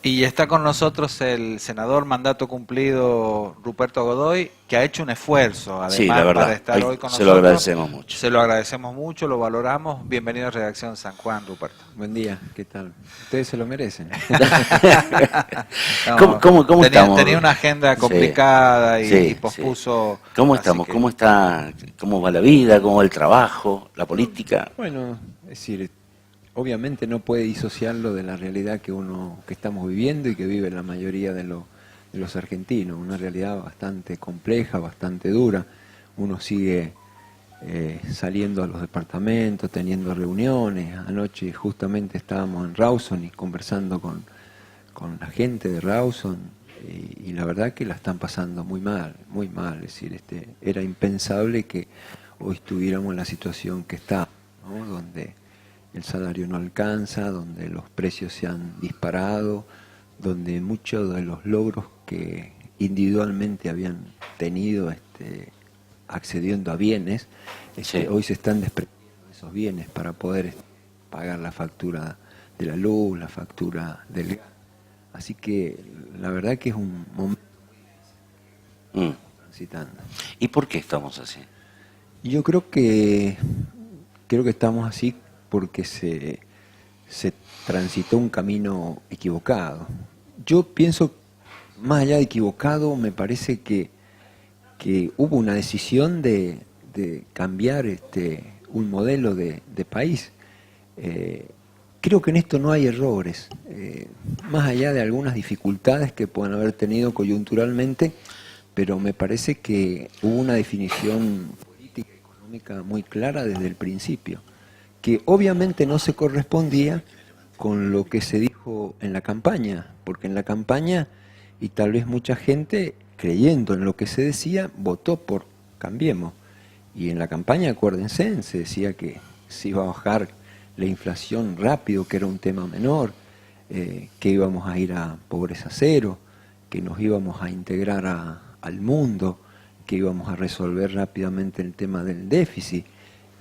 Y está con nosotros el senador mandato cumplido Ruperto Godoy, que ha hecho un esfuerzo, Sí, la además, para verdad, estar hoy con se lo nosotros. agradecemos mucho. Se lo agradecemos mucho, lo valoramos. Bienvenido a Redacción San Juan, Ruperto. Buen día, ¿qué tal? Ustedes se lo merecen. No, ¿Cómo estamos? tenía una agenda Sí, complicada y sí, sí. pospuso. ¿Cómo Así estamos? que, ¿Cómo está? ¿Cómo va la vida? ¿Cómo va el trabajo? ¿La política? Bueno, es decir, obviamente no puede disociarlo de la realidad que estamos viviendo y que vive la mayoría de los argentinos. Una realidad bastante compleja, bastante dura. Uno sigue saliendo a los departamentos, teniendo reuniones. Anoche justamente estábamos en Rawson y conversando con la gente de Rawson y la verdad que la están pasando muy mal, muy mal. Es decir, era impensable que hoy estuviéramos en la situación que está, ¿no? Donde el salario no alcanza, donde los precios se han disparado, donde muchos de los logros que individualmente habían tenido accediendo a bienes, Sí. hoy se están desprendiendo de esos bienes para poder pagar la factura de la luz, la factura del gas. Así que la verdad que es un momento Mm. transitando. ¿Y por qué estamos así? Y yo creo que estamos así porque se transitó un camino equivocado. Yo pienso, más allá de equivocado, me parece que hubo una decisión de cambiar un modelo de país. Creo que en esto no hay errores, más allá de algunas dificultades que puedan haber tenido coyunturalmente, pero me parece que hubo una definición política y económica muy clara desde el principio, que obviamente no se correspondía con lo que se dijo en la campaña, porque en la campaña, y tal vez mucha gente, creyendo en lo que se decía, votó por Cambiemos. Y en la campaña, acuérdense, se decía que se iba a bajar la inflación rápido, que era un tema menor, que íbamos a ir a pobreza cero, que nos íbamos a integrar al mundo, que íbamos a resolver rápidamente el tema del déficit.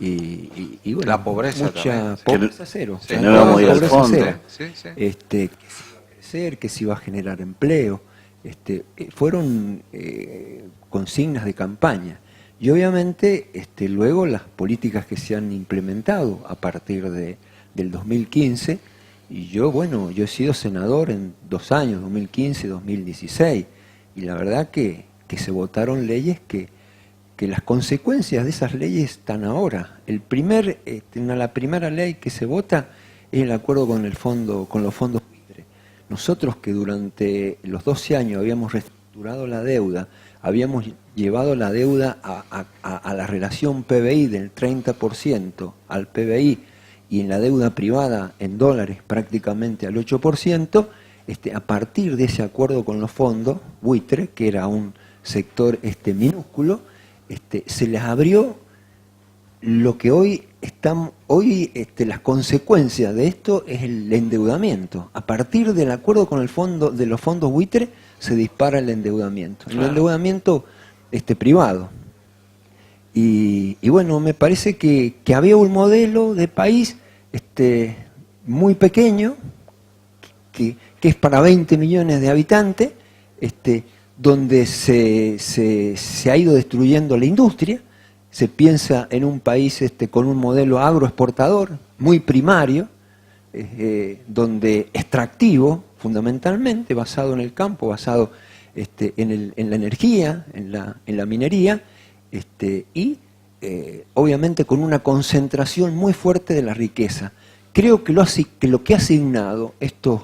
Y bueno, la pobreza mucha también. pobreza cero. Que no íbamos a ir al fondo. Sí, sí. Que se iba a crecer, que se iba a generar empleo. Fueron consignas de campaña. Y obviamente luego las políticas que se han implementado a partir del 2015, y yo he sido senador en 2 años, 2015, 2016, y la verdad que se votaron leyes que las consecuencias de esas leyes están ahora. La primera ley que se vota es el acuerdo con los fondos buitre. Nosotros que durante los 12 años habíamos reestructurado la deuda, habíamos llevado la deuda a la relación PBI del 30% al PBI y en la deuda privada en dólares prácticamente al 8%, a partir de ese acuerdo con los fondos buitre, que era un sector minúsculo, se les abrió lo que hoy las consecuencias de esto es el endeudamiento. A partir del acuerdo con de los fondos buitre se dispara el endeudamiento. Claro. El endeudamiento privado. Y bueno, me parece que había un modelo de país muy pequeño, que es para 20 millones de habitantes, donde se ha ido destruyendo la industria. Se piensa en un país con un modelo agroexportador, muy primario, donde extractivo, fundamentalmente, basado en el campo, basado en la energía, en la minería, y obviamente con una concentración muy fuerte de la riqueza. Creo que lo que ha asignado estos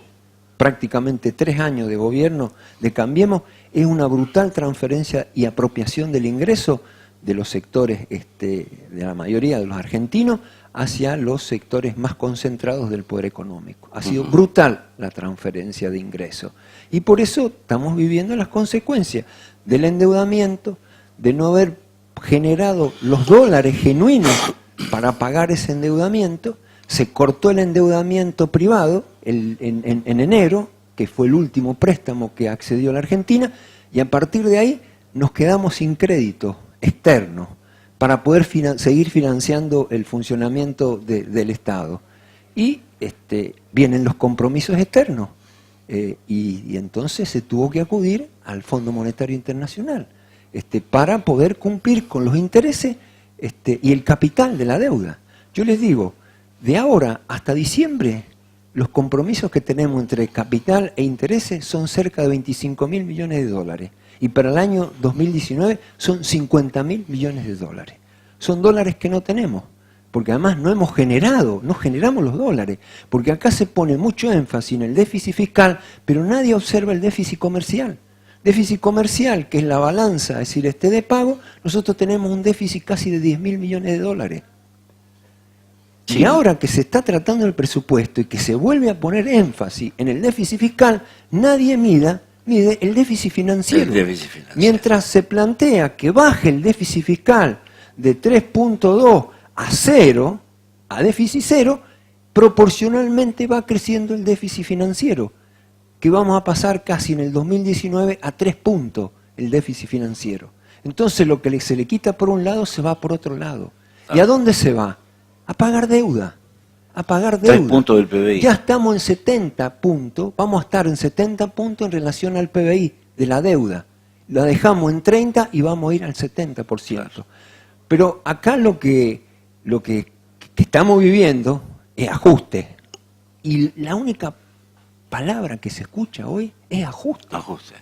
prácticamente 3 años de gobierno de Cambiemos es una brutal transferencia y apropiación del ingreso de los sectores, de la mayoría de los argentinos, hacia los sectores más concentrados del poder económico. Ha sido brutal la transferencia de ingresos. Y por eso estamos viviendo las consecuencias del endeudamiento, de no haber generado los dólares genuinos para pagar ese endeudamiento. Se cortó el endeudamiento privado en enero, que fue el último préstamo que accedió la Argentina, y a partir de ahí nos quedamos sin crédito externo para poder seguir financiando el funcionamiento del Estado. Y vienen los compromisos externos. Y entonces se tuvo que acudir al Fondo Monetario Internacional para poder cumplir con los intereses y el capital de la deuda. Yo les digo, de ahora hasta diciembre, los compromisos que tenemos entre capital e intereses son cerca de 25.000 millones de dólares. Y para el año 2019 son 50.000 millones de dólares. Son dólares que no tenemos, porque además no generamos los dólares, porque acá se pone mucho énfasis en el déficit fiscal, pero nadie observa el déficit comercial. Déficit comercial, que es la balanza, es decir, de pago, nosotros tenemos un déficit casi de 10.000 millones de dólares. Sí. Y ahora que se está tratando el presupuesto y que se vuelve a poner énfasis en el déficit fiscal, nadie mide el déficit financiero. Mientras se plantea que baje el déficit fiscal de 3.2 a 0, a déficit cero, proporcionalmente va creciendo el déficit financiero, que vamos a pasar casi en el 2019 a 3 puntos el déficit financiero. Entonces lo que se le quita por un lado se va por otro lado. ¿Y a dónde se va? A pagar deuda. A pagar deuda. 3 puntos del PBI. Ya estamos en 70 puntos, vamos a estar en 70 puntos en relación al PBI de la deuda. La dejamos en 30 y vamos a ir al 70%. Claro. Pero acá lo que estamos viviendo es ajuste. Y la única palabra que se escucha hoy es ajuste.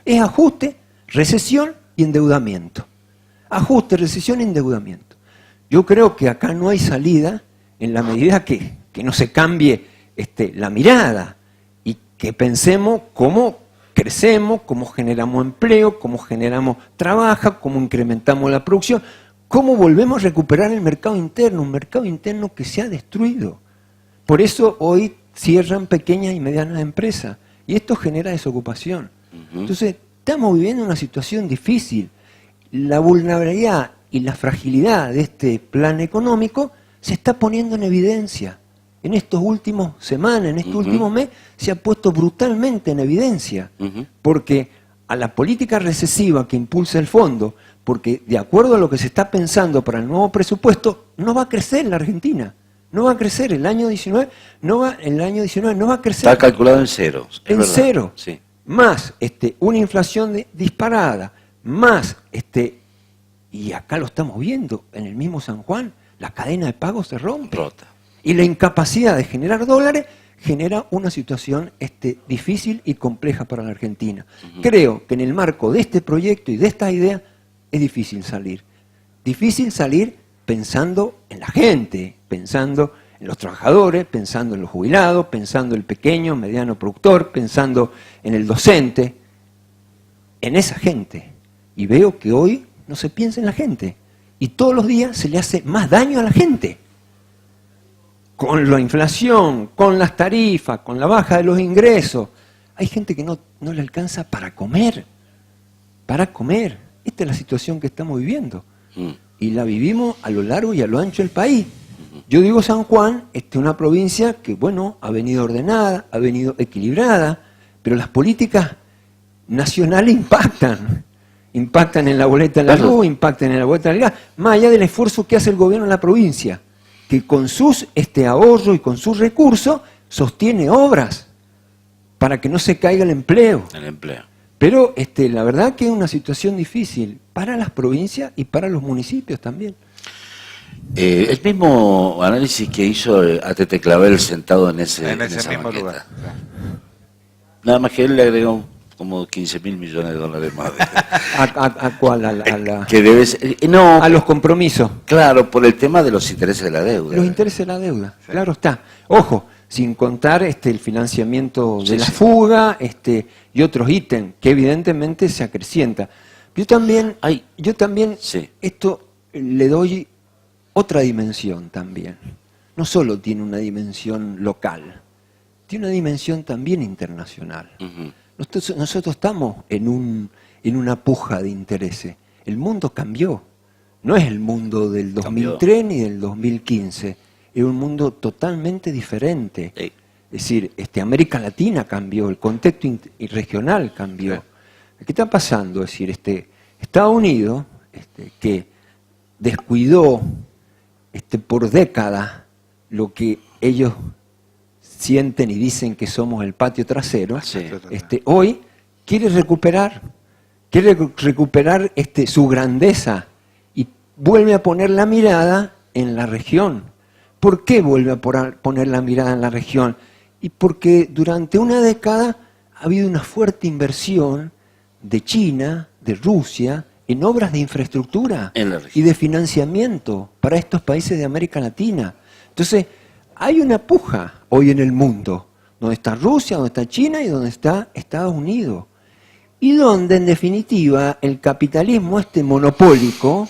Es ajuste, recesión y endeudamiento. Ajuste, recesión y endeudamiento. Yo creo que acá no hay salida en la medida que no se cambie la mirada y que pensemos cómo crecemos, cómo generamos empleo, cómo generamos trabajo, cómo incrementamos la producción, cómo volvemos a recuperar el mercado interno, un mercado interno que se ha destruido. Por eso hoy cierran pequeñas y medianas empresas y esto genera desocupación. Entonces, estamos viviendo una situación difícil. La vulnerabilidad y la fragilidad de este plan económico se está poniendo en evidencia. En estos últimos semanas, en este último mes, se ha puesto brutalmente en evidencia. Porque a la política recesiva que impulsa el fondo, porque de acuerdo a lo que se está pensando para el nuevo presupuesto, no va a crecer la Argentina. No va a crecer. El año 19 no va a crecer. Está calculado en cero. En cero. Sí. Más una inflación disparada, más y acá lo estamos viendo, en el mismo San Juan, la cadena de pagos se rompe. Rota. Y la incapacidad de generar dólares genera una situación difícil y compleja para la Argentina. Creo que en el marco de este proyecto y de esta idea es difícil salir. Difícil salir pensando en la gente, pensando en los trabajadores, pensando en los jubilados, pensando en el pequeño, mediano productor, pensando en el docente, en esa gente. Y veo que hoy no se piensa en la gente. Y todos los días se le hace más daño a la gente. Con la inflación, con las tarifas, con la baja de los ingresos. Hay gente que no le alcanza para comer. Para comer. Esta es la situación que estamos viviendo. Y la vivimos a lo largo y a lo ancho del país. Yo digo San Juan, una provincia que, bueno, ha venido ordenada, ha venido equilibrada, pero las políticas nacionales impactan en la boleta de la luz, impactan en la boleta del gas, más allá del esfuerzo que hace el gobierno en la provincia, que con sus ahorro y con sus recursos sostiene obras para que no se caiga el empleo. Pero la verdad que es una situación difícil para las provincias y para los municipios también. El mismo análisis que hizo A.T.T. Clavel sentado en esa mismo maqueta. lugar. Nada más que él le agregó como 15.000 millones de dólares más. ¿A cuál? Que debe ser, no, a los compromisos. Claro, por el tema de los intereses de la deuda. Los intereses de la deuda, sí. Claro está. Ojo, sin contar el financiamiento de la fuga y otros ítems que evidentemente se acrecienta. Yo también esto le doy otra dimensión también. No solo tiene una dimensión local, tiene una dimensión también internacional. Nosotros estamos en una puja de intereses. El mundo cambió. No es el mundo del 2003 ni del 2015. Es un mundo totalmente diferente. Es decir, América Latina cambió, el contexto regional cambió. ¿Qué está pasando? Es decir, Estados Unidos, que descuidó por décadas lo que ellos sienten y dicen que somos el patio trasero, Sí. hoy quiere recuperar su grandeza y vuelve a poner la mirada en la región. ¿Por qué vuelve a poner la mirada en la región? Y porque durante una década ha habido una fuerte inversión de China, de Rusia, en obras de infraestructura En la y región. de financiamiento para estos países de América Latina. Entonces, hay una puja hoy en el mundo, donde está Rusia, donde está China y donde está Estados Unidos. Y donde, en definitiva, el capitalismo monopólico,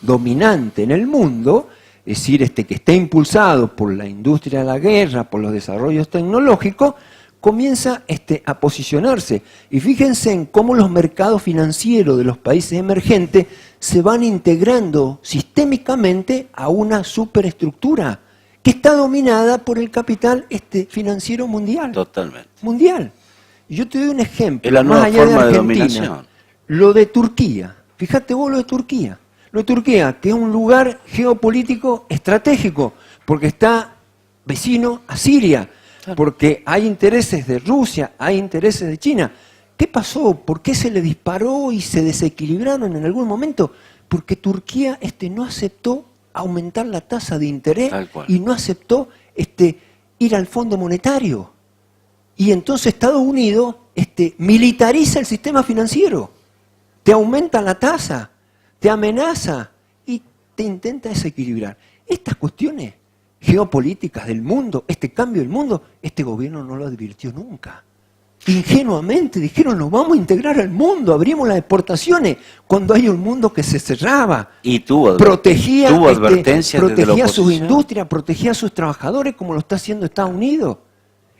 dominante en el mundo, es decir, que está impulsado por la industria de la guerra, por los desarrollos tecnológicos, comienza a posicionarse. Y fíjense en cómo los mercados financieros de los países emergentes se van integrando sistémicamente a una superestructura que está dominada por el capital financiero mundial. Totalmente. Mundial. Y yo te doy un ejemplo, Es la nueva más allá de forma de Argentina, dominación. lo de Turquía. Fíjate vos lo de Turquía. Lo de Turquía, que es un lugar geopolítico estratégico, porque está vecino a Siria, porque hay intereses de Rusia, hay intereses de China. ¿Qué pasó? ¿Por qué se le disparó y se desequilibraron en algún momento? Porque Turquía no aceptó aumentar la tasa de interés Tal cual. y no aceptó ir al Fondo Monetario. Y entonces Estados Unidos militariza el sistema financiero, te aumenta la tasa, te amenaza y te intenta desequilibrar. Estas cuestiones geopolíticas del mundo, este cambio del mundo, este gobierno no lo advirtió nunca. Ingenuamente dijeron, nos vamos a integrar al mundo, abrimos las exportaciones, cuando hay un mundo que se cerraba. Y tuvo Protegía advertencias desde la protegía sus oposición. industrias, protegía a sus trabajadores, como lo está haciendo Estados Unidos.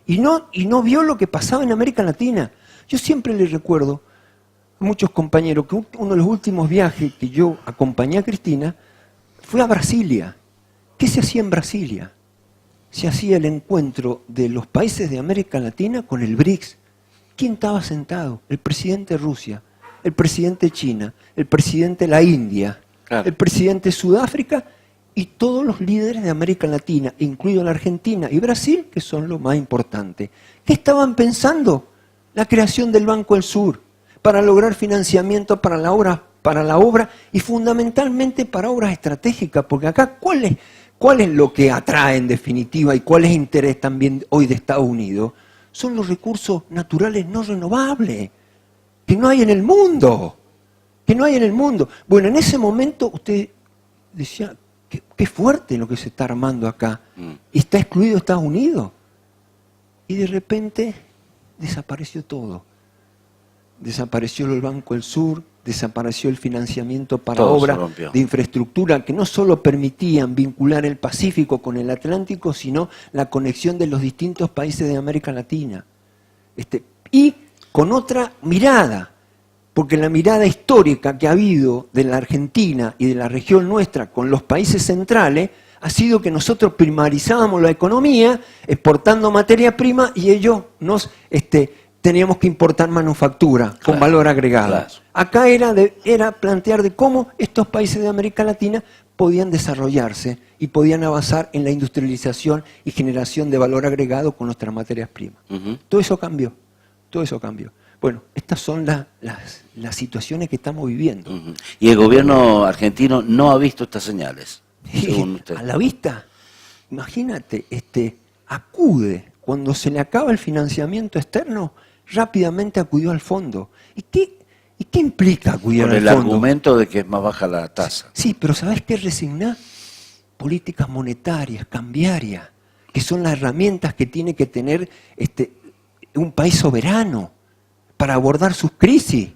Y no vio lo que pasaba en América Latina. Yo siempre le recuerdo a muchos compañeros que uno de los últimos viajes que yo acompañé a Cristina fue a Brasilia. ¿Qué se hacía en Brasilia? Se hacía el encuentro de los países de América Latina con el BRICS. ¿Quién estaba sentado? El presidente de Rusia, el presidente de China, el presidente de la India, Claro. el presidente de Sudáfrica y todos los líderes de América Latina, incluido la Argentina y Brasil, que son lo más importante. ¿Qué estaban pensando? La creación del Banco del Sur, para lograr financiamiento para la obra y fundamentalmente para obras estratégicas, porque acá ¿cuál es lo que atrae en definitiva y cuál es el interés también hoy de Estados Unidos? Son los recursos naturales no renovables, que no hay en el mundo, Bueno, en ese momento usted decía, qué fuerte lo que se está armando acá, y está excluido Estados Unidos, y de repente desapareció todo. Desapareció el Banco del Sur, desapareció el financiamiento para Todo se obras rompió. de infraestructura que no solo permitían vincular el Pacífico con el Atlántico, sino la conexión de los distintos países de América Latina. Y con otra mirada, porque la mirada histórica que ha habido de la Argentina y de la región nuestra con los países centrales ha sido que nosotros primarizábamos la economía exportando materia prima y ellos teníamos que importar manufactura con Claro, valor agregado. claro. Acá era plantear de cómo estos países de América Latina podían desarrollarse y podían avanzar en la industrialización y generación de valor agregado con nuestras materias primas. Ujú. Todo eso cambió. Bueno, estas son las situaciones que estamos viviendo. Ujú. Y el gobierno argentino no ha visto estas señales, según usted. A la vista, imagínate, acude, cuando se le acaba el financiamiento externo, rápidamente acudió al fondo. ¿Y qué implica acudir Con al el fondo? argumento de que es más baja la tasa. Sí, pero ¿sabés qué resignar? Políticas monetarias, cambiarias, que son las herramientas que tiene que tener un país soberano para abordar sus crisis.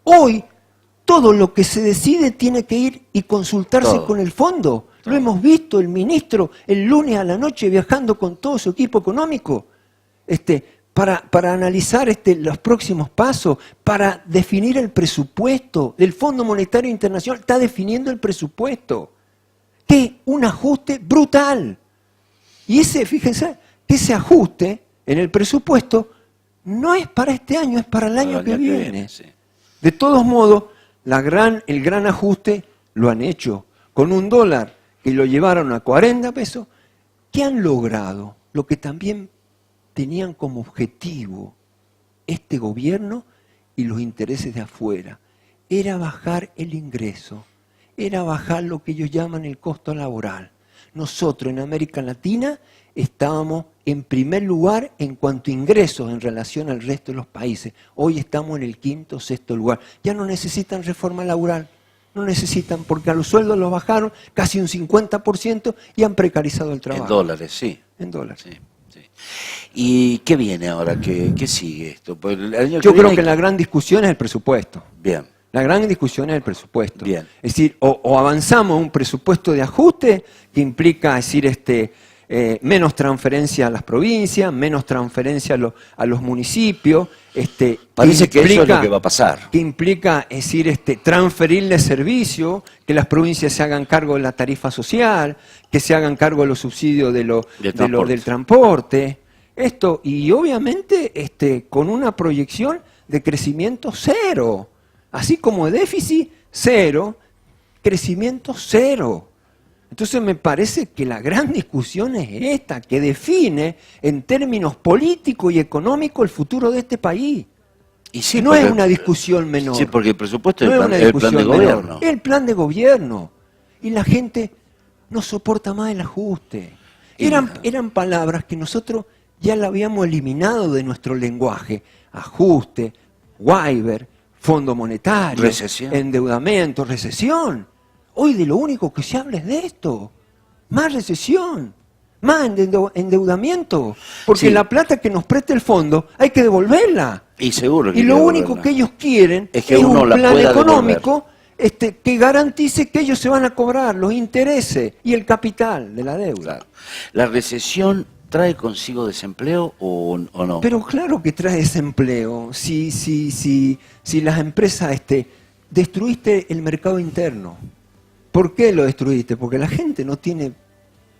Hoy, todo lo que se decide tiene que ir y consultarse Todo. con el fondo. Lo hemos visto, el ministro el lunes a la noche viajando con todo su equipo económico, para analizar los próximos pasos, para definir el presupuesto. El Fondo Monetario Internacional está definiendo el presupuesto, que es un ajuste brutal. Y fíjense, que ese ajuste en el presupuesto no es para este año, es para el año que viene. Sí. De todos modos, el gran ajuste lo han hecho con un dólar que lo llevaron a 40 pesos. ¿Qué han logrado? lo que también tenían como objetivo este gobierno y los intereses de afuera, era bajar el ingreso, era bajar lo que ellos llaman el costo laboral. Nosotros en América Latina estábamos en primer lugar en cuanto a ingresos en relación al resto de los países. Hoy estamos en el quinto o sexto lugar. Ya no necesitan reforma laboral, no necesitan, porque a los sueldos los bajaron casi un 50% y han precarizado el trabajo. En dólares, sí. En dólares. Sí, sí. ¿Y qué viene ahora? ¿Qué sigue esto? Pues el año Yo creo viene que la gran discusión es el presupuesto. Bien. La gran discusión es el presupuesto. Bien. Es decir, o avanzamos a un presupuesto de ajuste que implica, es decir, menos transferencia a las provincias, menos transferencia a los municipios. Parece que eso es lo que va a pasar. Que implica, es decir, transferirle servicio, que las provincias se hagan cargo de la tarifa social, que se hagan cargo de los subsidios del transporte. Esto, y obviamente con una proyección de crecimiento cero. Así como de déficit, cero, crecimiento cero. Entonces me parece que la gran discusión es esta, que define en términos políticos y económicos el futuro de este país. Y sí, no es una discusión menor. Sí, porque el presupuesto no es el plan de gobierno. Es el plan de gobierno. Y la gente no soporta más el ajuste. Eran palabras que nosotros ya la habíamos eliminado de nuestro lenguaje. Ajuste, waiver, Fondo Monetario, recesión, endeudamiento, recesión. Hoy de lo único que se habla es de esto. Más recesión, más endeudamiento. Porque sí, la plata que nos presta el fondo hay que devolverla. Y seguro que y lo único que ellos quieren es que es uno un la plan pueda económico que garantice que ellos se van a cobrar los intereses y el capital de la deuda. Claro. La recesión ¿trae consigo desempleo o no? Pero claro que trae desempleo. Si las empresas, destruiste el mercado interno. ¿Por qué lo destruiste? Porque la gente no tiene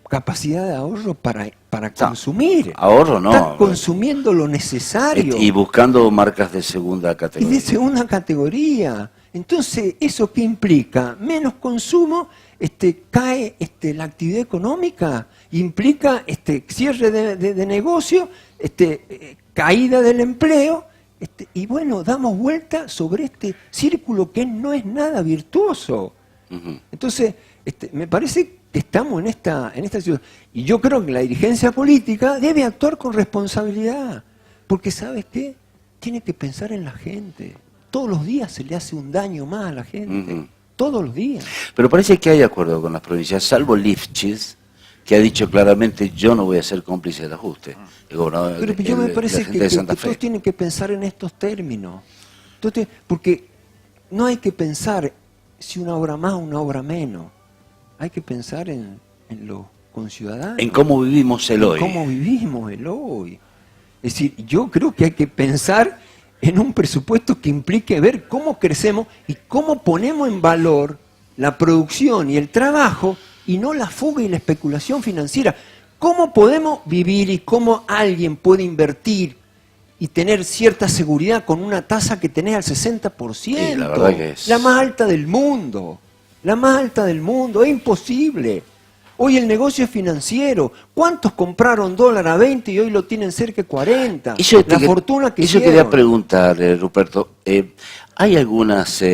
capacidad de ahorro para consumir. Ahorro no. Está consumiendo lo necesario. Y buscando marcas de segunda categoría. Y de segunda categoría. Entonces, ¿eso qué implica? Menos consumo, cae la actividad económica, implica cierre de negocio, caída del empleo, y bueno, damos vuelta sobre este círculo que no es nada virtuoso. Uh-huh. Entonces, me parece que estamos en esta situación. Y yo creo que la dirigencia política debe actuar con responsabilidad, porque ¿sabes qué? Tiene que pensar en la gente. Todos los días se le hace un daño más a la gente. Uh-huh. Todos los días. Pero parece que hay acuerdo con las provincias, salvo Lifchitz, que ha dicho claramente yo no voy a ser cómplice del ajuste. Pero yo me parece que todos tienen que pensar en estos términos. Entonces, porque no hay que pensar si una obra más o una obra menos. Hay que pensar en los conciudadanos. En cómo vivimos el hoy. En cómo vivimos el hoy. Es decir, yo creo que hay que pensar en un presupuesto que implique ver cómo crecemos y cómo ponemos en valor la producción y el trabajo y no la fuga y la especulación financiera. ¿Cómo podemos vivir y cómo alguien puede invertir y tener cierta seguridad con una tasa que tenés al 60%? Sí, la verdad que es la más alta del mundo. La más alta del mundo. Es imposible. Hoy el negocio es financiero. ¿Cuántos compraron dólar a 20 y hoy lo tienen cerca de 40? Fortuna que hicieron. Eso quería preguntar, Ruperto. ¿Hay algunas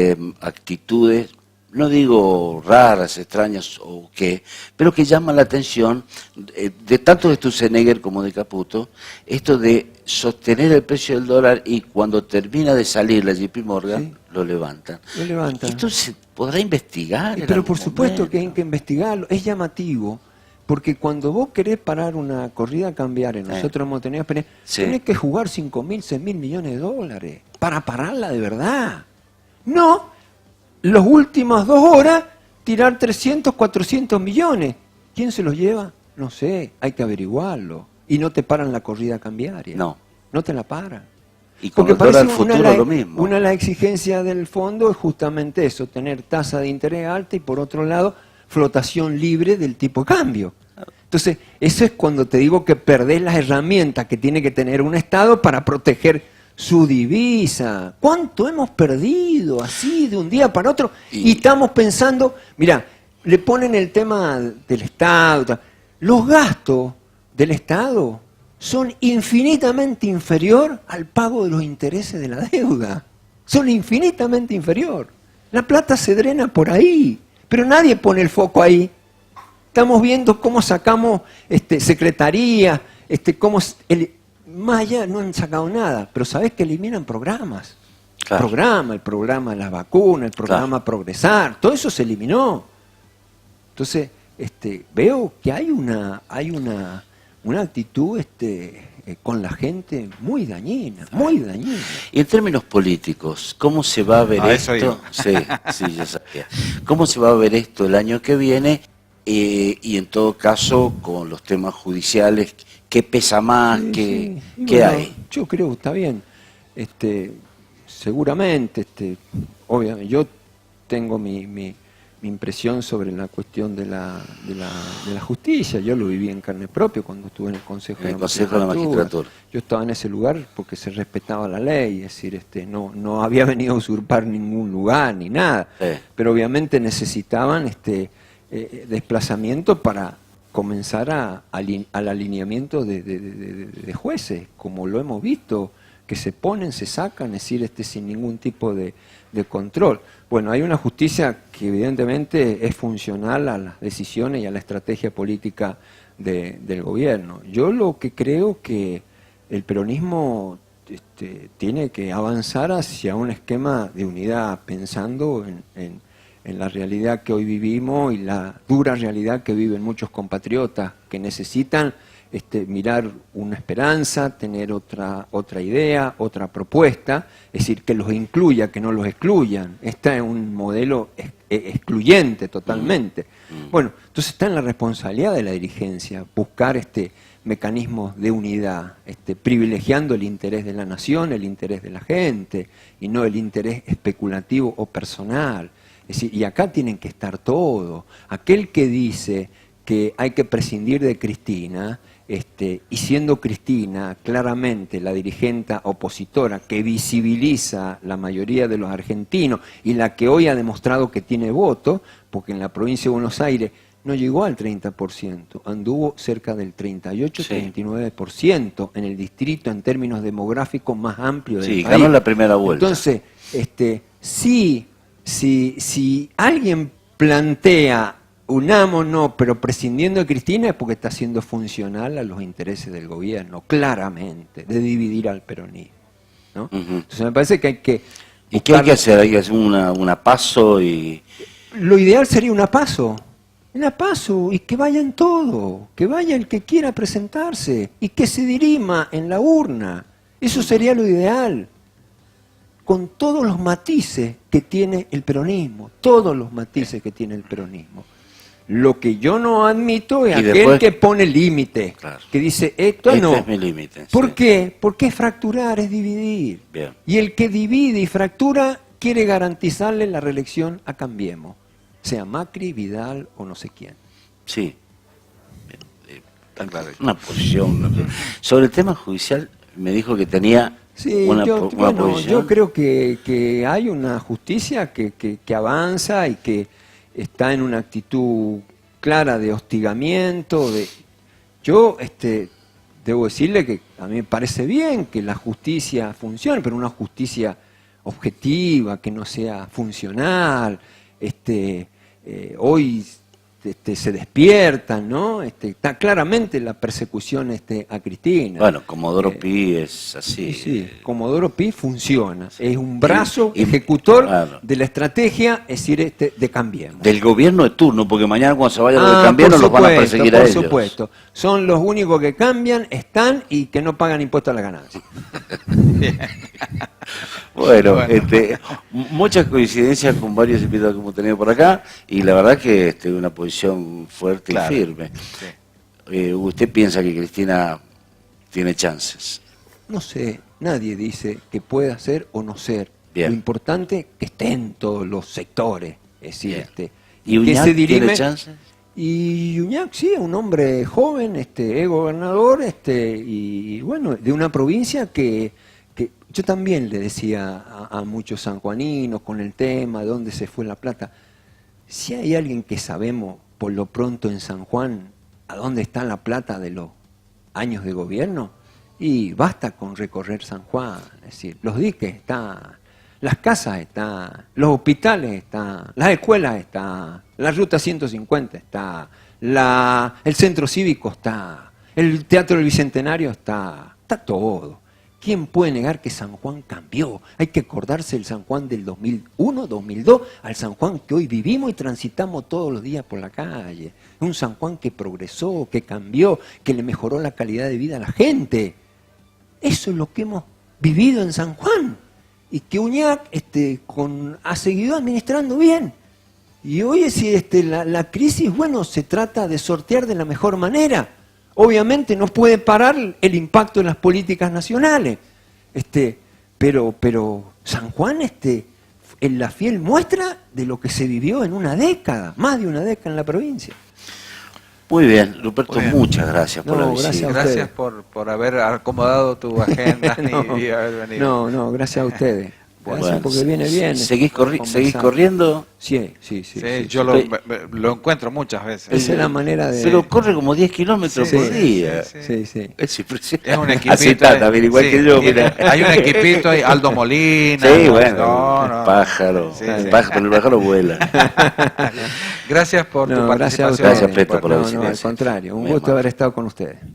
actitudes, no digo raras, extrañas o qué, pero que llaman la atención de tanto de Sturzenegger como de Caputo, esto de sostener el precio del dólar y cuando termina de salir la JP Morgan, sí, lo levantan? Lo levantan. ¿Esto se podrá investigar? Pero por supuesto que hay que investigarlo. Es llamativo, porque cuando vos querés parar una corrida cambiaria, nosotros hemos tenido experiencia, tenés que jugar 5.000, 6.000 millones de dólares para pararla de verdad. No, las últimas 2 horas tirar 300, 400 millones. ¿Quién se los lleva? No sé, hay que averiguarlo. Y no te paran la corrida cambiaria. No. No te la paran. Y con el dólar futuro lo mismo. Una de las exigencias del fondo es justamente eso, tener tasa de interés alta y por otro lado, flotación libre del tipo de cambio. Entonces, eso es cuando te digo que perdés las herramientas que tiene que tener un Estado para proteger su divisa. ¿Cuánto hemos perdido así de un día para otro? Y estamos pensando, mira, le ponen el tema del Estado. Los gastos del Estado son infinitamente inferior al pago de los intereses de la deuda. Son infinitamente inferior. La plata se drena por ahí, pero nadie pone el foco ahí. Estamos viendo cómo sacamos secretaría, más allá no han sacado nada, pero sabés que eliminan programas. Claro. El programa de las vacunas, el programa Progresar, todo eso se eliminó. Entonces, veo que hay una actitud con la gente muy dañina, muy dañina. Y en términos políticos, ¿cómo se va a ver esto? Sí, ya sabía. ¿Cómo se va a ver esto el año que viene? Y en todo caso, con los temas judiciales, ¿qué pesa más? ¿Qué hay? Yo creo que está bien. Seguramente, obviamente, yo tengo mi impresión sobre la cuestión de la justicia. Yo lo viví en carne propia cuando estuve en el Consejo de la Magistratura. Yo estaba en ese lugar porque se respetaba la ley, es decir, no había venido a usurpar ningún lugar ni nada, pero obviamente necesitaban desplazamiento para comenzar al alineamiento de jueces, como lo hemos visto, que se ponen, se sacan, es decir, sin ningún tipo de control. Bueno, hay una justicia que evidentemente es funcional a las decisiones y a la estrategia política del gobierno. Yo lo que creo que el peronismo tiene que avanzar hacia un esquema de unidad, pensando en la realidad que hoy vivimos y la dura realidad que viven muchos compatriotas que necesitan mirar una esperanza, tener otra idea, otra propuesta, es decir, que los incluya, que no los excluyan. Este es un modelo excluyente totalmente. Bueno, entonces está en la responsabilidad de la dirigencia buscar mecanismos de unidad, privilegiando el interés de la nación, el interés de la gente, y no el interés especulativo o personal. Es decir, y acá tienen que estar todos. Aquel que dice que hay que prescindir de Cristina, y siendo Cristina claramente la dirigente opositora que visibiliza la mayoría de los argentinos y la que hoy ha demostrado que tiene voto, porque en la provincia de Buenos Aires no llegó al 30%, anduvo cerca del 38-39% en el distrito en términos demográficos más amplio del país. Sí, ganó la primera vuelta. Entonces, si alguien plantea unámonos, pero prescindiendo de Cristina, es porque está siendo funcional a los intereses del gobierno, claramente, de dividir al peronismo, ¿no? Entonces me parece que hay que... ¿Y qué hay que hacer? Hay que hacer una PASO y... Lo ideal sería una PASO, y que vayan todos, que vaya el que quiera presentarse, y que se dirima en la urna. Eso sería lo ideal, con todos los matices que tiene el peronismo, todos los matices que tiene el peronismo. Lo que yo no admito es aquel que pone límite, claro, que dice esto no. Este es mi límite. ¿Por qué? Porque es fracturar, es dividir. Bien. Y el que divide y fractura quiere garantizarle la reelección a Cambiemos, sea Macri, Vidal o no sé quién. Sí. Tan claro. Una posición. Sobre el tema judicial, me dijo que tenía una posición. Yo creo que hay una justicia que avanza y que está en una actitud clara de hostigamiento. Yo debo decirle que a mí me parece bien que la justicia funcione, pero una justicia objetiva, que no sea funcional. Hoy se despiertan, ¿no? Está claramente la persecución a Cristina. Bueno, Comodoro Pi es así. Sí, Comodoro Pi funciona. Es un brazo ejecutor, claro, de la estrategia, es decir, de Cambiemos. Del gobierno de turno, porque mañana cuando se vayan los de Cambiemos los van a perseguir a ellos. Por supuesto. Son los únicos que cambian, están y que no pagan impuestos a la ganancia. Bueno, muchas coincidencias con varios invitados que hemos tenido por acá, y la verdad que una posición fuerte, claro, y firme. Sí. ¿Usted piensa que Cristina tiene chances? No sé, nadie dice que pueda ser o no ser. Bien. Lo importante es que esté en todos los sectores. Es decir, ¿Y Uñac que se dirime, tiene chances? Y Uñac, sí, es un hombre joven, es gobernador, y bueno, de una provincia que yo también le decía a muchos sanjuaninos con el tema de dónde se fue la plata. Si hay alguien que sabemos por lo pronto en San Juan a dónde está la plata de los años de gobierno, y basta con recorrer San Juan, es decir, los diques están, las casas están, los hospitales están, las escuelas están, la ruta 150 está, el centro cívico está, el Teatro del Bicentenario está todo. ¿Quién puede negar que San Juan cambió? Hay que acordarse del San Juan del 2001, 2002, al San Juan que hoy vivimos y transitamos todos los días por la calle. Un San Juan que progresó, que cambió, que le mejoró la calidad de vida a la gente. Eso es lo que hemos vivido en San Juan. Y que Uñac ha seguido administrando bien. Y hoy la crisis, bueno, se trata de sortear de la mejor manera. Obviamente no puede parar el impacto de las políticas nacionales, pero San Juan es la fiel muestra de lo que se vivió en una década, más de una década en la provincia. Muy bien, Ruperto, Muy bien. muchas gracias por la visita. Gracias por haber acomodado tu agenda y haber venido. No, gracias a ustedes. Gracias Bueno, porque viene bien. ¿Seguís conversar. corriendo? Sí. Yo lo encuentro muchas veces. Esa es la manera de... Pero corre como 10 kilómetros por día. Sí. Es impresionante. Es un equipito. Acetá también, igual que yo, tiene- mira. Hay un equipito, hay Aldo Molina. Sí, ¿no? bueno, No. pájaro. Sí, El sí. pájaro vuela. Gracias por tu gracias a participación. ustedes. Gracias, Peto, por la No, visita. al contrario, un Muy gusto amable. haber estado con ustedes.